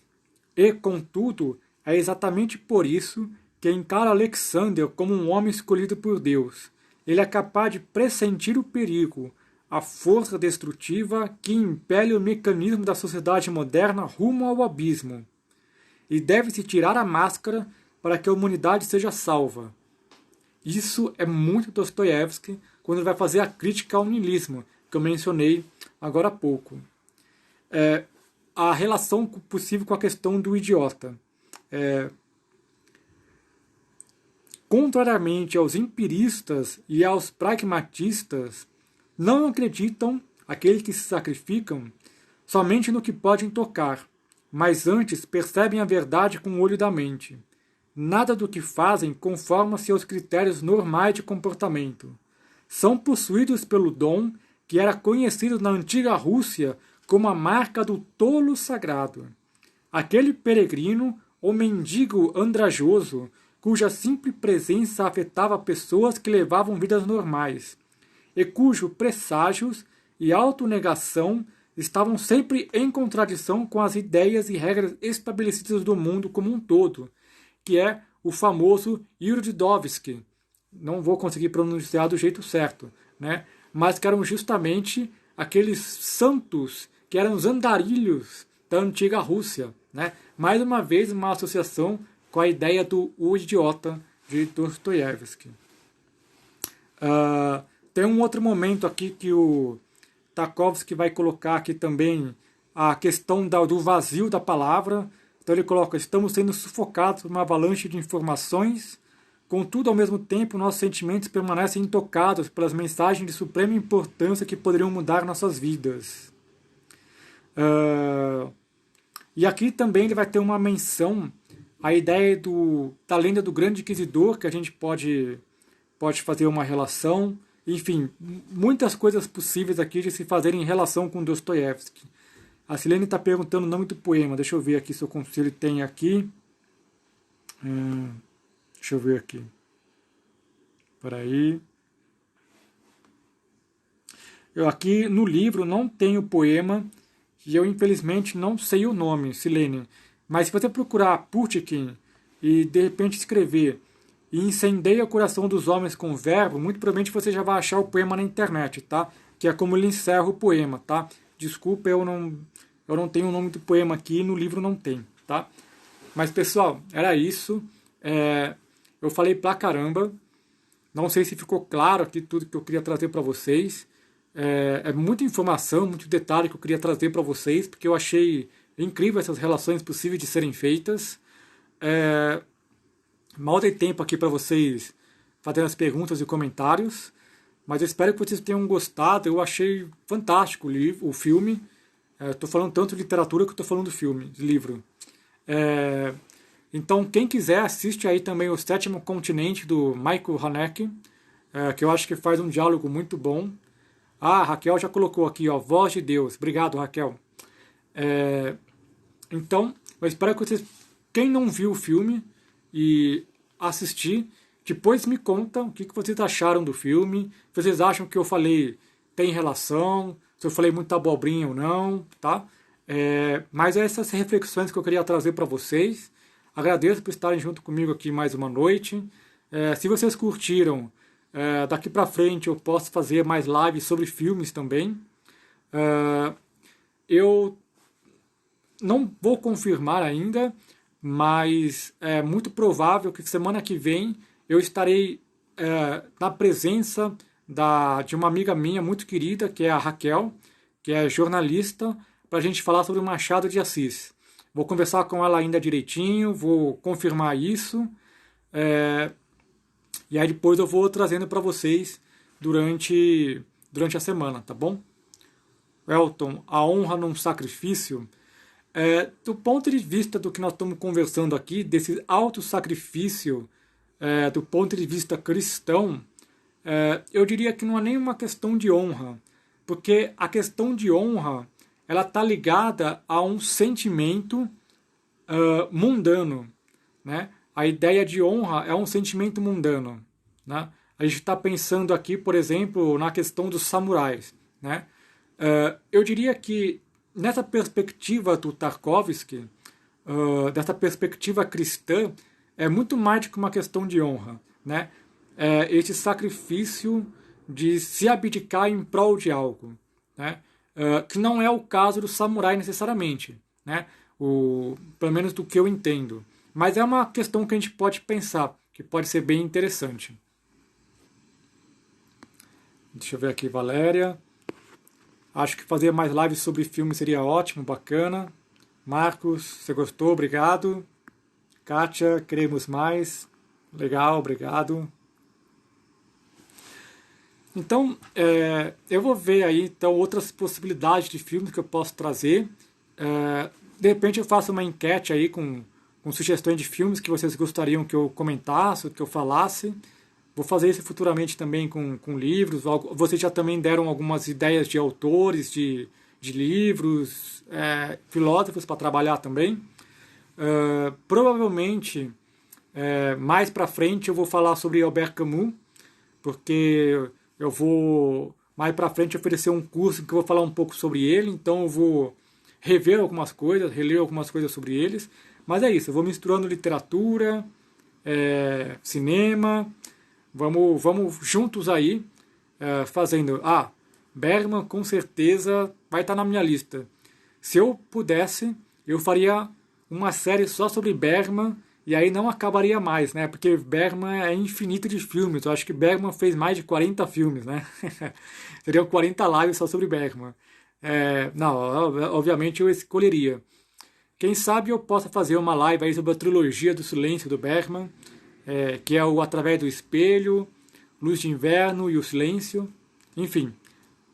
e, contudo, é exatamente por isso que encara Alexander como um homem escolhido por Deus. Ele é capaz de pressentir o perigo, a força destrutiva que impele o mecanismo da sociedade moderna rumo ao abismo. E deve-se tirar a máscara para que a humanidade seja salva. Isso é muito Dostoiévski quando ele vai fazer a crítica ao niilismo, que eu mencionei agora há pouco. A relação possível com a questão do idiota. Contrariamente aos empiristas e aos pragmatistas, não acreditam, aqueles que se sacrificam, somente no que podem tocar, mas antes percebem a verdade com o olho da mente. Nada do que fazem conforma-se aos critérios normais de comportamento. São possuídos pelo dom que era conhecido na antiga Rússia como a marca do tolo sagrado. Aquele peregrino ou mendigo andrajoso, cuja simples presença afetava pessoas que levavam vidas normais, e cujos presságios e autonegação estavam sempre em contradição com as ideias e regras estabelecidas do mundo como um todo, que é o famoso Yurdidovsky. Não vou conseguir pronunciar do jeito certo, né? Mas que eram justamente aqueles santos que eram os andarilhos da antiga Rússia, né? Mais uma vez, uma associação com a ideia do o idiota de Dostoiévski. Tem um outro momento aqui que o Tarkovsky vai colocar aqui também a questão do vazio da palavra. Então ele coloca: estamos sendo sufocados por uma avalanche de informações, contudo, ao mesmo tempo, nossos sentimentos permanecem intocados pelas mensagens de suprema importância que poderiam mudar nossas vidas. E aqui também ele vai ter uma menção à ideia da lenda do grande inquisidor, que a gente pode fazer uma relação. Enfim, muitas coisas possíveis aqui de se fazerem em relação com Dostoiévski. A Silene está perguntando o nome do poema. Deixa eu ver aqui se eu consigo. Ele tem aqui. Deixa eu ver aqui. Espera aí. Eu aqui no livro não tenho poema. E eu infelizmente não sei o nome, Silene. Mas se você procurar Pushkin e de repente escrever "e incendeia o coração dos homens com o verbo", muito provavelmente você já vai achar o poema na internet, tá? Que é como ele encerra o poema, tá? Desculpa, eu não tenho o nome do poema aqui, no livro não tem, tá? Mas, pessoal, era isso. Eu falei pra caramba. Não sei se ficou claro aqui tudo que eu queria trazer para vocês. É muita informação, muito detalhe que eu queria trazer para vocês, porque eu achei incrível essas relações possíveis de serem feitas. Mal dei tempo aqui para vocês fazerem as perguntas e comentários, mas eu espero que vocês tenham gostado. Eu achei fantástico o filme. Estou falando tanto de literatura que estou falando de livro. Então, quem quiser, assiste aí também O Sétimo Continente, do Michael Haneke, que eu acho que faz um diálogo muito bom. A Raquel já colocou aqui, ó, Voz de Deus. Obrigado, Raquel. Então, eu espero que vocês, quem não viu o filme e assistir, depois me contam o que vocês acharam do filme, se vocês acham que eu falei tem relação, se eu falei muita abobrinha ou não, tá? Mas essas reflexões que eu queria trazer para vocês. Agradeço por estarem junto comigo aqui mais uma noite. Se vocês curtiram, daqui para frente eu posso fazer mais lives sobre filmes também. Eu não vou confirmar ainda, mas é muito provável que semana que vem eu estarei na presença de uma amiga minha muito querida, que é a Raquel, que é jornalista, para a gente falar sobre o Machado de Assis. Vou conversar com ela ainda direitinho, vou confirmar isso, e aí depois eu vou trazendo para vocês durante a semana, tá bom? Elton, a honra num sacrifício. Do ponto de vista do que nós estamos conversando aqui, desse auto-sacrifício, do ponto de vista cristão, eu diria que não é nenhuma questão de honra, porque a questão de honra ela está ligada a um sentimento mundano, né? A ideia de honra é um sentimento mundano, né? A gente está pensando aqui, por exemplo, na questão dos samurais, né? Eu diria que nessa perspectiva do Tarkovsky, dessa perspectiva cristã, é muito mais do que uma questão de honra, né? Esse sacrifício de se abdicar em prol de algo, né? Que não é o caso do samurai necessariamente, né? Pelo menos do que eu entendo. Mas é uma questão que a gente pode pensar, que pode ser bem interessante. Deixa eu ver aqui, Valéria. Acho que fazer mais lives sobre filmes seria ótimo, bacana. Marcos, você gostou? Obrigado. Kátia, queremos mais. Legal, obrigado. Então, eu vou ver aí então, outras possibilidades de filmes que eu posso trazer. De repente eu faço uma enquete aí com sugestões de filmes que vocês gostariam que eu comentasse, que eu falasse. Vou fazer isso futuramente também com livros. Vocês já também deram algumas ideias de autores, de livros, filósofos para trabalhar também. Provavelmente, mais para frente, eu vou falar sobre Albert Camus, porque eu vou, mais para frente, oferecer um curso que eu vou falar um pouco sobre ele. Então, eu vou rever algumas coisas, reler algumas coisas sobre eles. Mas é isso, eu vou misturando literatura, cinema. Vamos juntos aí, fazendo. Bergman com certeza vai estar na minha lista. Se eu pudesse, eu faria uma série só sobre Bergman e aí não acabaria mais, né? Porque Bergman é infinito de filmes. Eu acho que Bergman fez mais de 40 filmes, né? Seriam 40 lives só sobre Bergman. Não, obviamente eu escolheria. Quem sabe eu possa fazer uma live aí sobre a trilogia do silêncio do Bergman, que é o Através do Espelho, Luz de Inverno e o Silêncio. Enfim,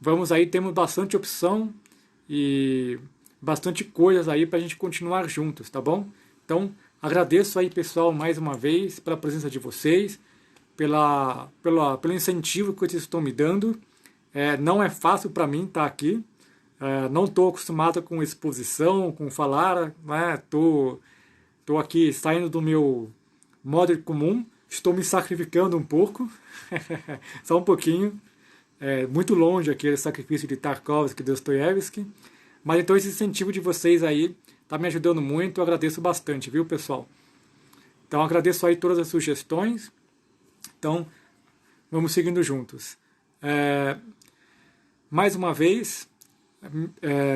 vamos aí, temos bastante opção e bastante coisas aí para a gente continuar juntos, tá bom? Então, agradeço aí, pessoal, mais uma vez pela presença de vocês, pelo incentivo que vocês estão me dando. Não é fácil para mim estar aqui. Não estou acostumado com exposição, com falar, né? Tô aqui saindo do meu modo comum, estou me sacrificando um pouco, só um pouquinho, muito longe aquele sacrifício de Tarkovsky e Dostoiévski, mas então esse incentivo de vocês aí está me ajudando muito, eu agradeço bastante, viu, pessoal? Então agradeço aí todas as sugestões, então vamos seguindo juntos. Mais uma vez,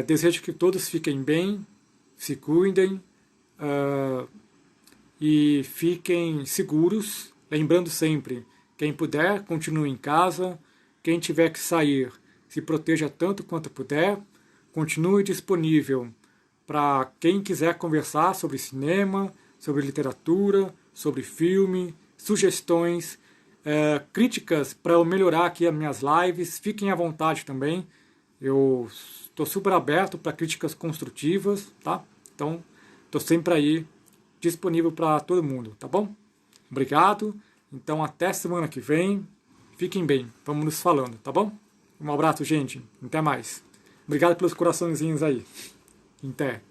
desejo que todos fiquem bem, se cuidem, e fiquem seguros, lembrando sempre, quem puder, continue em casa, quem tiver que sair, se proteja tanto quanto puder, continue disponível para quem quiser conversar sobre cinema, sobre literatura, sobre filme, sugestões, críticas para eu melhorar aqui as minhas lives, fiquem à vontade também, eu estou super aberto para críticas construtivas, tá? Então, estou sempre aí disponível para todo mundo, tá bom? Obrigado. Então até semana que vem. Fiquem bem. Vamos nos falando, tá bom? Um abraço, gente. Até mais. Obrigado pelos coraçõezinhos aí. Até.